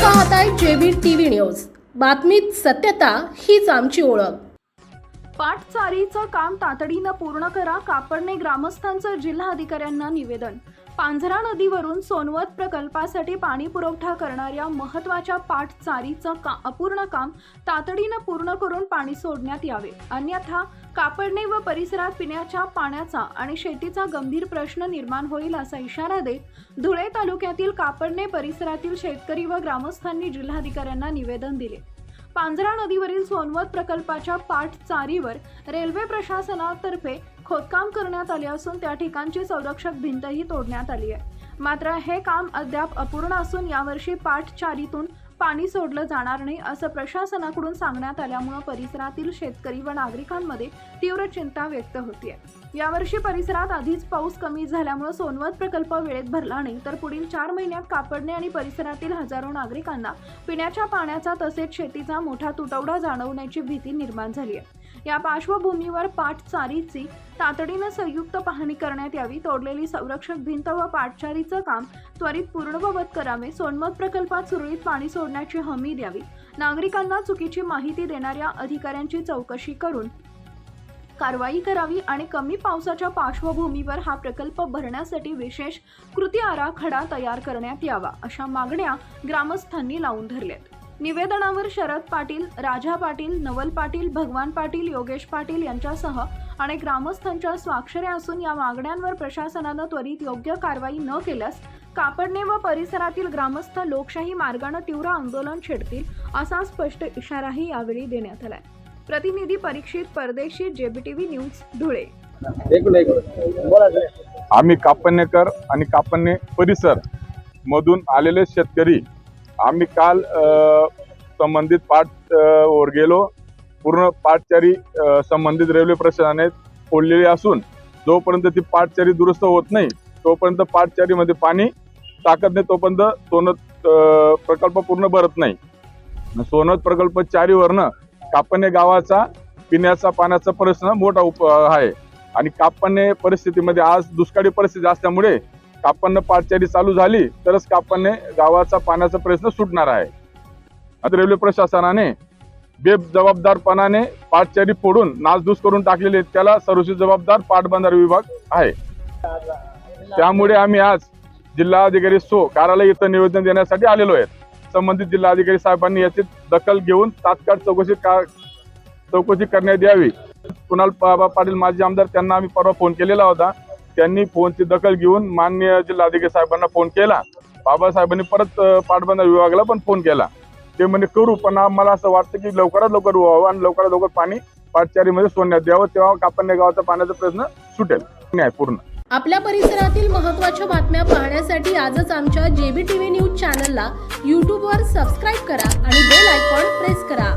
पाहताय JB TV news. बातमीत सत्यता हीच आमची ओळख। पाटचारीचं काम तातडीनं पूर्ण करा, कापडणे ग्रामस्थांचं जिल्हा अधिकाऱ्यांना निवेदन। पांझरा नदीवरून सोनवत प्रकल्पासाठी पाणी पुरवठा करणाऱ्या महत्त्वाच्या पाटचारीचं अपूर्ण काम तातडीनं पूर्ण करून पाणी सोडण्यात यावे, अन्यथा कापडणे व परिसरात पिण्याच्या पाण्याचा आणि शेतीचा गंभीर प्रश्न निर्माण होईल असा इशारा देत धुळे तालुक्यातील कापडणे परिसरातील शेतकरी व ग्रामस्थांनी जिल्हाधिकाऱ्यांना निवेदन दिले। पांझरा नदीवरील सोनवत प्रकल्पाच्या पाटचारीवर रेल्वे प्रशासनातर्फे खोदकाम करण्यात आले असून त्या ठिकाणची संरक्षक भिंतही तोडण्यात आली आहे। मात्र हे काम अद्याप अपूर्ण असून यावर्षी पाटचारीतून पाणी सोडलं जाणार नाही असं प्रशासनाकडून सांगण्यात आल्यामुळे परिसरातील शेतकरी व नागरिकांमध्ये तीव्र चिंता व्यक्त होतीये। यावर्षी परिसरात आधीच पाऊस कमी झाल्यामुळे सोनवत प्रकल्प वेळेत भरला नाही तर पुढील 4 महिन्यात कापडणे आणि परिसरातील हजारो नागरिकांना पिण्याच्या पाण्याचा तसेच शेतीचा मोठा तुटवडा जाणवण्याची भीती निर्माण झाली आहे। या पार्श्वभूमीवर पाटचारीची तातडीनं संयुक्त पाहणी करण्यात यावी, तोडलेली संरक्षक भिंत व पाटचारीचं काम त्वरित पूर्ववत करावे, सोनवत प्रकल्पात सुरळीत पाणी सोडण्याची हमी द्यावी, नागरिकांना चुकीची माहिती देणाऱ्या अधिकाऱ्यांची चौकशी करून कारवाई करावी आणि कमी पावसाच्या पार्श्वभूमीवर हा प्रकल्प भरण्यासाठी विशेष कृती आराखडा तयार करण्यात यावा अशा मागण्या ग्रामस्थांनी लावून धरल्यात। निवेदनावर शरद पाटील, राजा पाटील, नवल पाटील, भगवान पाटील, योगेश पाटील यांच्यासह अनेक ग्रामस्थांच्या स्वाक्षऱ्या असून या मागण्यांवर प्रशासनानं त्वरित योग्य कारवाई न केल्यास कापडणे व परिसरातील ग्रामस्थ लोकशाही मार्गाने तीव्र आंदोलन छेडतील असा स्पष्ट इशाराही यावेळी देण्यात आलाय। प्रतिनिधी परीक्षित परदेशी, जेबीटीव्ही न्यूज, धुळे। आम्ही कापडणेकर आणि कापडणे परिसर मधून आलेले शेतकरी आम्ही काल संबंधित पाट वर गेलो। पूर्ण पाटचारी संबंधित रेल्वे प्रशासनाने फोडलेली असून जोपर्यंत ती पाटचारी दुरुस्त होत नाही तोपर्यंत पाटचारीमध्ये पाणी टाकत नाही, तोपर्यंत सोनत प्रकल्प पूर्ण भरत नाही। सोनत प्रकल्प चारीवरनं कापडणे गावाचा पिण्याचा पाण्याचा प्रश्न मोठा आहे आणि कापडणे परिस्थितीमध्ये आज दुष्काळी परिस्थिती असल्यामुळे कापडणे पाटचारी चालू झाली तरच कापडणे गावाचा पाण्याचा प्रश्न सुटणार आहे। आता रेल्वे प्रशासनाने बेजबाबदारपणाने पाटचारी फोडून नासधूस करून टाकलेले, त्याला सर्वस्वी जबाबदार पाटबंधारे विभाग आहे। त्यामुळे आम्ही आज जिल्हाधिकारी कार्यालय इथं निवेदन देण्यासाठी आलेलो आहे। संबंधित जिल्हाधिकारी साहेबांनी याची दखल घेऊन तात्काळ चौकशी करण्यात यावी। कुणाल पाटील माजी आमदार त्यांना आम्ही परवा फोन केलेला होता, त्यांनी फोनची दखल घेऊन माननीय जिल्हाधिकारी साहेबांना फोन केला। बाबासाहेबांनी परत पाटबंधारे विभागाला पण फोन केला, ते म्हणे करू, पण आम्हाला असं वाटतं की लवकरात लवकर व्हावं आणि लवकरात लवकर पाणी पाटचारीमध्ये सोडण्यात यावं, तेव्हा कापडणे गावाचा पाण्याचा प्रश्न सुटेल नाही पूर्ण। आपल्या परिसरातील महत्त्वाच्या बातम्या पाहण्यासाठी आजच आमच्या जेबी टीव्ही न्यूज चॅनलला YouTube वर सबस्क्राईब करा आणि बेल आयकॉन प्रेस करा।